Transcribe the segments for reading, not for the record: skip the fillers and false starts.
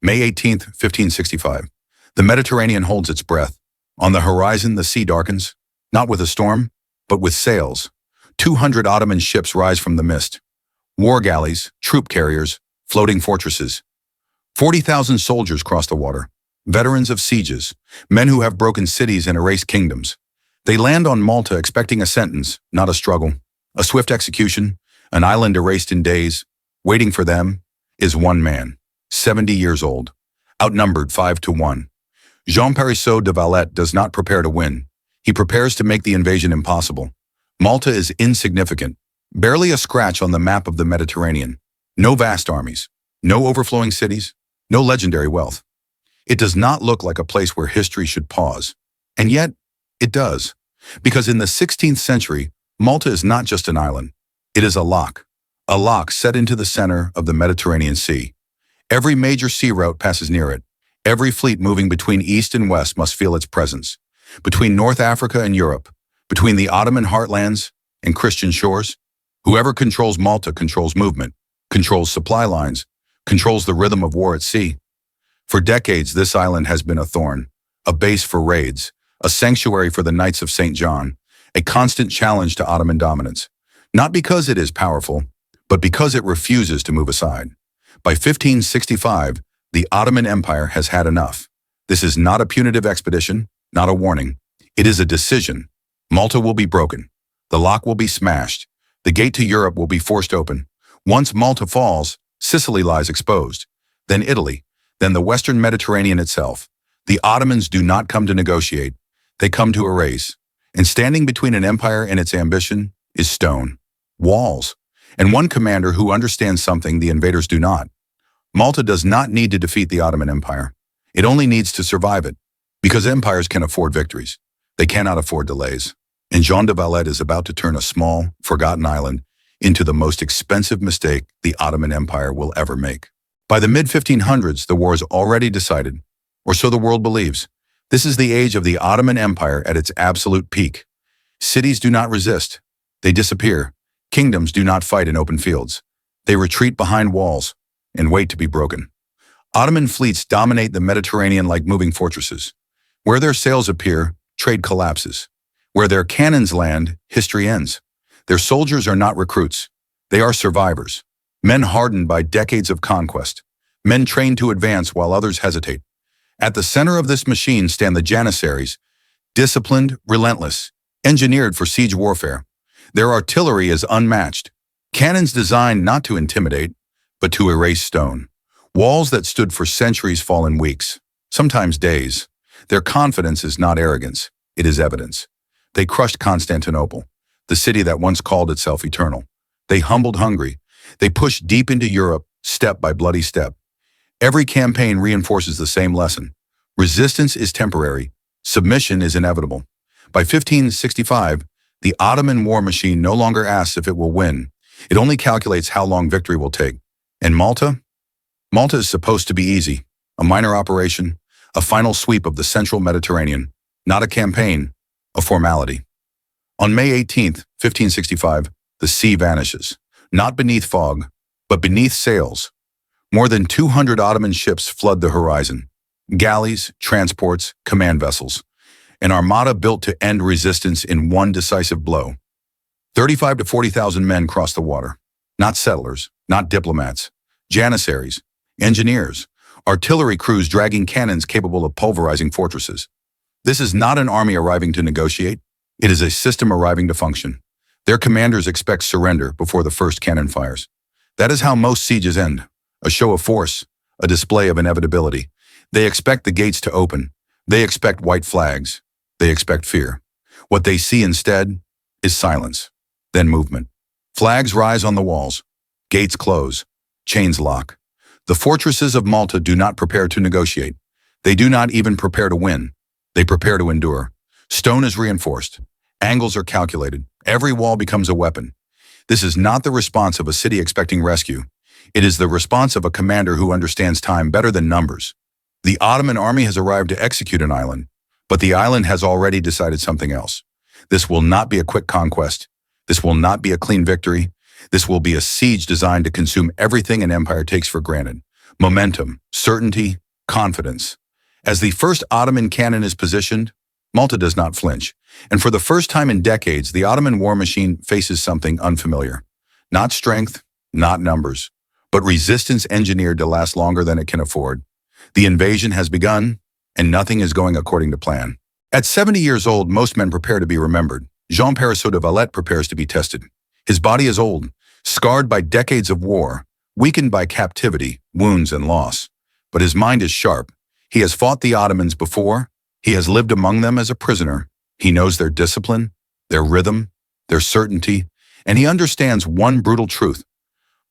May 18th, 1565. The Mediterranean holds its breath. On the horizon, the sea darkens, not with a storm, but with sails. 200 Ottoman ships rise from the mist. War galleys, troop carriers, floating fortresses. 40,000 soldiers cross the water. Veterans of sieges, men who have broken cities and erased kingdoms. They land on Malta expecting a sentence, not a struggle. A swift execution, an island erased in days. Waiting for them is one man, 70 years old, outnumbered 5-1. Jean Parisot de Valette does not prepare to win. He prepares to make the invasion impossible. Malta is insignificant, barely a scratch on the map of the Mediterranean. No vast armies, no overflowing cities, no legendary wealth. It does not look like a place where history should pause. And yet, it does. Because in the 16th century, Malta is not just an island. It is a lock set into the center of the Mediterranean Sea. Every major sea route passes near it. Every fleet moving between east and west must feel its presence. Between North Africa and Europe, between the Ottoman heartlands and Christian shores, whoever controls Malta controls movement, controls supply lines, controls the rhythm of war at sea. For decades, this island has been a thorn, a base for raids, a sanctuary for the Knights of St. John, a constant challenge to Ottoman dominance. Not because it is powerful, but because it refuses to move aside. By 1565, the Ottoman Empire has had enough. This is not a punitive expedition, not a warning. It is a decision. Malta will be broken. The lock will be smashed. The gate to Europe will be forced open. Once Malta falls, Sicily lies exposed. Then Italy. Then the Western Mediterranean itself. The Ottomans do not come to negotiate. They come to erase. And standing between an empire and its ambition is stone, walls, and one commander who understands something the invaders do not. Malta does not need to defeat the Ottoman Empire. It only needs to survive it, because empires can afford victories. They cannot afford delays. And Jean de Valette is about to turn a small, forgotten island into the most expensive mistake the Ottoman Empire will ever make. By the mid-1500s, the war is already decided, or so the world believes. This is the age of the Ottoman Empire at its absolute peak. Cities do not resist. They disappear. Kingdoms do not fight in open fields. They retreat behind walls and wait to be broken. Ottoman fleets dominate the Mediterranean like moving fortresses. Where their sails appear, trade collapses. Where their cannons land, history ends. Their soldiers are not recruits. They are survivors. Men hardened by decades of conquest. Men trained to advance while others hesitate. At the center of this machine stand the Janissaries, disciplined, relentless, engineered for siege warfare. Their artillery is unmatched. Cannons designed not to intimidate, but to erase stone. Walls that stood for centuries fall in weeks, sometimes days. Their confidence is not arrogance, it is evidence. They crushed Constantinople, the city that once called itself eternal. They humbled Hungary. They pushed deep into Europe, step by bloody step. Every campaign reinforces the same lesson. Resistance is temporary. Submission is inevitable. By 1565, the Ottoman war machine no longer asks if it will win. It only calculates how long victory will take. And Malta? Malta is supposed to be easy. A minor operation, a final sweep of the central Mediterranean. Not a campaign, a formality. On May 18th, 1565, the sea vanishes. Not beneath fog, but beneath sails. More than 200 Ottoman ships flood the horizon. Galleys, transports, command vessels. An armada built to end resistance in one decisive blow. 35 to 40,000 men cross the water. Not settlers, not diplomats. Janissaries, engineers, artillery crews dragging cannons capable of pulverizing fortresses. This is not an army arriving to negotiate. It is a system arriving to function. Their commanders expect surrender before the first cannon fires. That is how most sieges end. A show of force, a display of inevitability. They expect the gates to open. They expect white flags. They expect fear. What they see instead is silence, then movement. Flags rise on the walls. Gates close. Chains lock. The fortresses of Malta do not prepare to negotiate. They do not even prepare to win. They prepare to endure. Stone is reinforced. Angles are calculated. Every wall becomes a weapon. This is not the response of a city expecting rescue. It is the response of a commander who understands time better than numbers. The Ottoman army has arrived to execute an island, but the island has already decided something else. This will not be a quick conquest. This will not be a clean victory. This will be a siege designed to consume everything an empire takes for granted. Momentum, certainty, confidence. As the first Ottoman cannon is positioned, Malta does not flinch. And for the first time in decades, the Ottoman war machine faces something unfamiliar. Not strength, not numbers, but resistance engineered to last longer than it can afford. The invasion has begun, and nothing is going according to plan. At 70 years old, most men prepare to be remembered. Jean Perisseau de Valette prepares to be tested. His body is old, scarred by decades of war, weakened by captivity, wounds, and loss. But his mind is sharp. He has fought the Ottomans before. He has lived among them as a prisoner. He knows their discipline, their rhythm, their certainty, and he understands one brutal truth.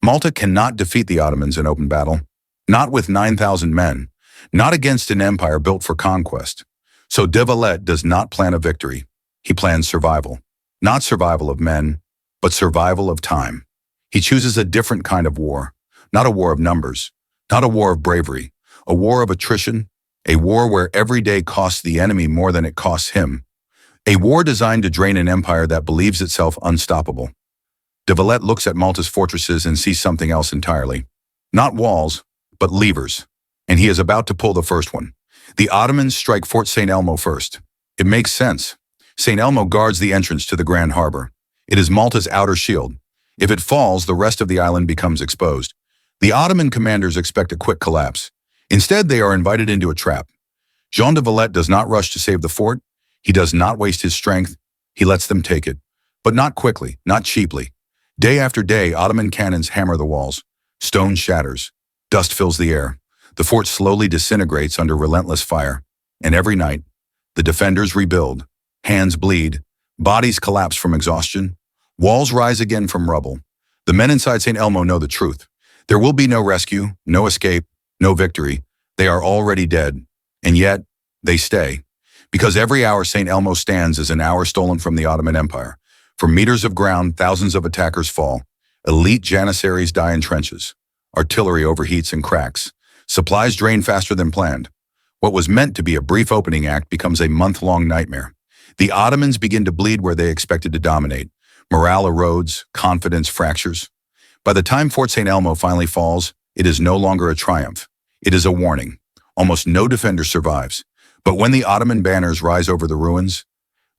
Malta cannot defeat the Ottomans in open battle, not with 9,000 men, not against an empire built for conquest. So de Valette does not plan a victory. He plans survival. Not survival of men, but survival of time. He chooses a different kind of war, not a war of numbers, not a war of bravery, a war of attrition, a war where every day costs the enemy more than it costs him, a war designed to drain an empire that believes itself unstoppable. De Valette looks at Malta's fortresses and sees something else entirely. Not walls, but levers. And he is about to pull the first one. The Ottomans strike Fort St. Elmo first. It makes sense. St. Elmo guards the entrance to the Grand Harbor. It is Malta's outer shield. If it falls, the rest of the island becomes exposed. The Ottoman commanders expect a quick collapse. Instead, they are invited into a trap. Jean de Valette does not rush to save the fort. He does not waste his strength. He lets them take it. But not quickly, not cheaply. Day after day, Ottoman cannons hammer the walls. Stone shatters. Dust fills the air. The fort slowly disintegrates under relentless fire. And every night, the defenders rebuild. Hands bleed. Bodies collapse from exhaustion. Walls rise again from rubble. The men inside St. Elmo know the truth. There will be no rescue, no escape, no victory. They are already dead. And yet, they stay. Because every hour St. Elmo stands is an hour stolen from the Ottoman Empire. For meters of ground, thousands of attackers fall. Elite janissaries die in trenches. Artillery overheats and cracks. Supplies drain faster than planned. What was meant to be a brief opening act becomes a month-long nightmare. The Ottomans begin to bleed where they expected to dominate. Morale erodes, confidence fractures. By the time Fort St. Elmo finally falls, it is no longer a triumph. It is a warning. Almost no defender survives. But when the Ottoman banners rise over the ruins,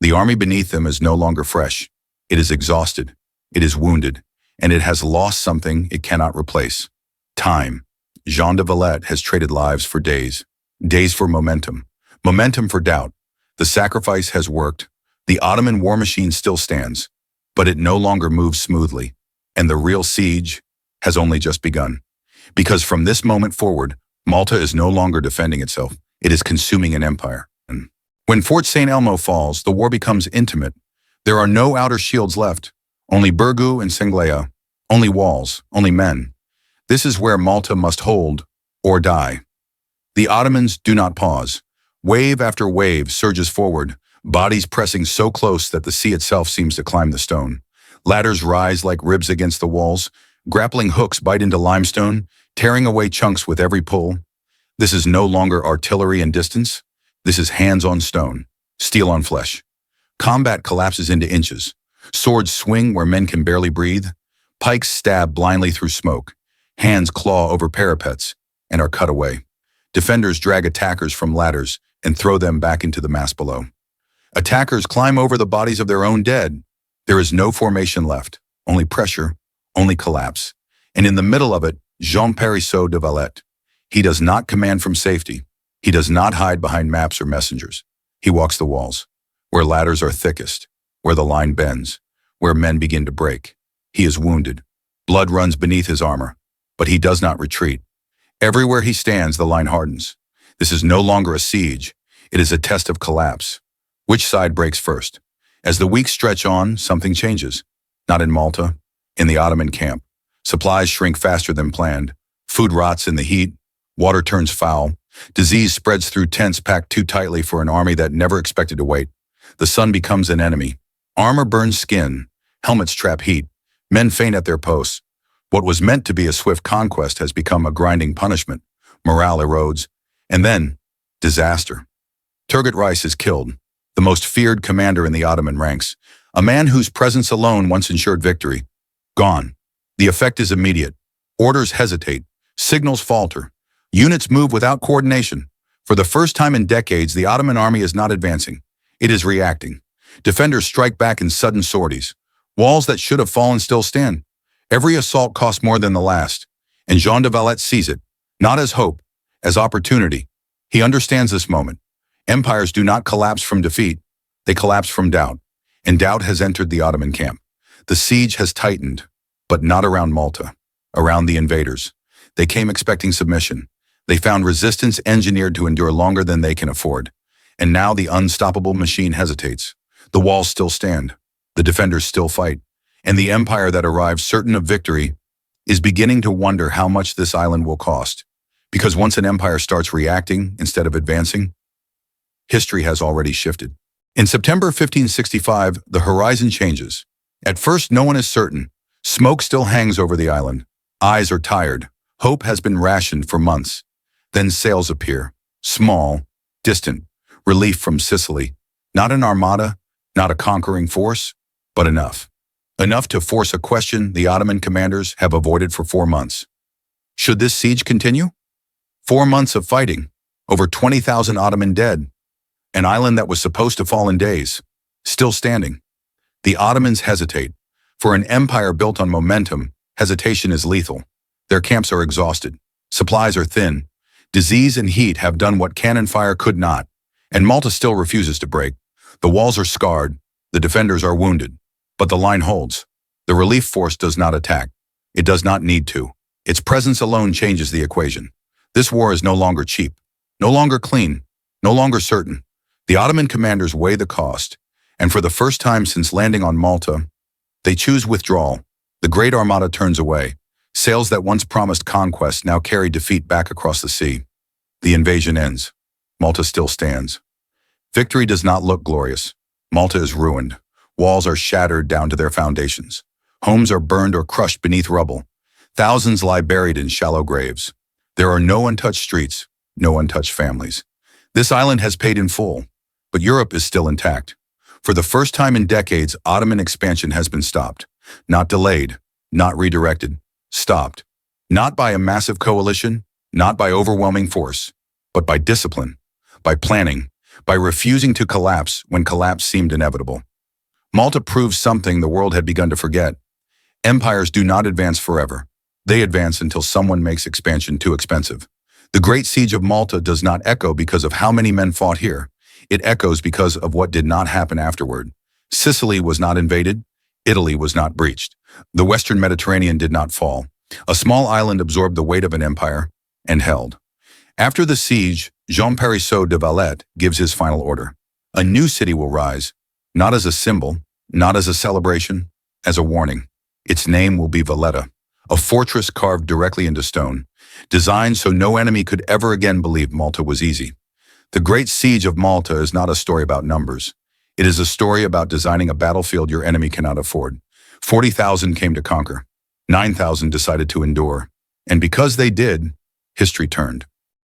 the army beneath them is no longer fresh. It is exhausted. It is wounded. And it has lost something it cannot replace. Time. Jean de Valette has traded lives for days. Days for momentum. Momentum for doubt. The sacrifice has worked. The Ottoman war machine still stands. But it no longer moves smoothly. And the real siege has only just begun. Because from this moment forward, Malta is no longer defending itself. It is consuming an empire. And when Fort St. Elmo falls, the war becomes intimate. There are no outer shields left. Only Burgu and Senglea. Only walls. Only men. This is where Malta must hold or die. The Ottomans do not pause. Wave after wave surges forward, bodies pressing so close that the sea itself seems to climb the stone. Ladders rise like ribs against the walls. Grappling hooks bite into limestone, tearing away chunks with every pull. This is no longer artillery and distance. This is hands on stone, steel on flesh. Combat collapses into inches. Swords swing where men can barely breathe. Pikes stab blindly through smoke. Hands claw over parapets and are cut away. Defenders drag attackers from ladders and throw them back into the mass below. Attackers climb over the bodies of their own dead. There is no formation left, only pressure, only collapse. And in the middle of it, Jean Perisseau de Valette. He does not command from safety. He does not hide behind maps or messengers. He walks the walls, where ladders are thickest, where the line bends, where men begin to break. He is wounded. Blood runs beneath his armor, but he does not retreat. Everywhere he stands, the line hardens. This is no longer a siege. It is a test of collapse. Which side breaks first? As the weeks stretch on, something changes. Not in Malta, in the Ottoman camp. Supplies shrink faster than planned. Food rots in the heat. Water turns foul. Disease spreads through tents packed too tightly for an army that never expected to wait. The sun becomes an enemy. Armor burns skin. Helmets trap heat. Men faint at their posts. What was meant to be a swift conquest has become a grinding punishment. Morale erodes. And then, disaster. Turgut Reis is killed, the most feared commander in the Ottoman ranks, a man whose presence alone once ensured victory. Gone. The effect is immediate. Orders hesitate. Signals falter. Units move without coordination. For the first time in decades, the Ottoman army is not advancing. It is reacting. Defenders strike back in sudden sorties. Walls that should have fallen still stand. Every assault costs more than the last. And Jean de Valette sees it, not as hope, as opportunity. He understands this moment. Empires do not collapse from defeat. They collapse from doubt. And doubt has entered the Ottoman camp. The siege has tightened, but not around Malta, around the invaders. They came expecting submission. They found resistance engineered to endure longer than they can afford. And now the unstoppable machine hesitates. The walls still stand. The defenders still fight. And the empire that arrived certain of victory is beginning to wonder how much this island will cost. Because once an empire starts reacting instead of advancing, history has already shifted. In September 1565, the horizon changes. At first, no one is certain. Smoke still hangs over the island. Eyes are tired. Hope has been rationed for months. Then sails appear. Small, distant. Relief from Sicily. Not an armada, not a conquering force, but enough. Enough to force a question the Ottoman commanders have avoided for 4 months. Should this siege continue? 4 months of fighting. Over 20,000 Ottoman dead. An island that was supposed to fall in days. Still standing. The Ottomans hesitate. For an empire built on momentum, hesitation is lethal. Their camps are exhausted. Supplies are thin. Disease and heat have done what cannon fire could not. And Malta still refuses to break. The walls are scarred. The defenders are wounded. But the line holds. The relief force does not attack. It does not need to. Its presence alone changes the equation. This war is no longer cheap. No longer clean. No longer certain. The Ottoman commanders weigh the cost. And for the first time since landing on Malta, they choose withdrawal. The Great Armada turns away. Sails that once promised conquest now carry defeat back across the sea. The invasion ends. Malta still stands. Victory does not look glorious. Malta is ruined. Walls are shattered down to their foundations. Homes are burned or crushed beneath rubble. Thousands lie buried in shallow graves. There are no untouched streets, no untouched families. This island has paid in full, but Europe is still intact. For the first time in decades, Ottoman expansion has been stopped. Not delayed, not redirected. Stopped. Not by a massive coalition, not by overwhelming force, but by discipline, by planning, by refusing to collapse when collapse seemed inevitable. Malta proves something the world had begun to forget. Empires do not advance forever. They advance until someone makes expansion too expensive. The Great Siege of Malta does not echo because of how many men fought here. It echoes because of what did not happen afterward. Sicily was not invaded. Italy was not breached. The Western Mediterranean did not fall. A small island absorbed the weight of an empire and held. After the siege, Jean de Valette gives his final order. A new city will rise, not as a symbol, not as a celebration, as a warning. Its name will be Valletta, a fortress carved directly into stone, designed so no enemy could ever again believe Malta was easy. The Great Siege of Malta is not a story about numbers. It is a story about designing a battlefield your enemy cannot afford. 40,000 came to conquer. 9,000 decided to endure. And because they did, history turned.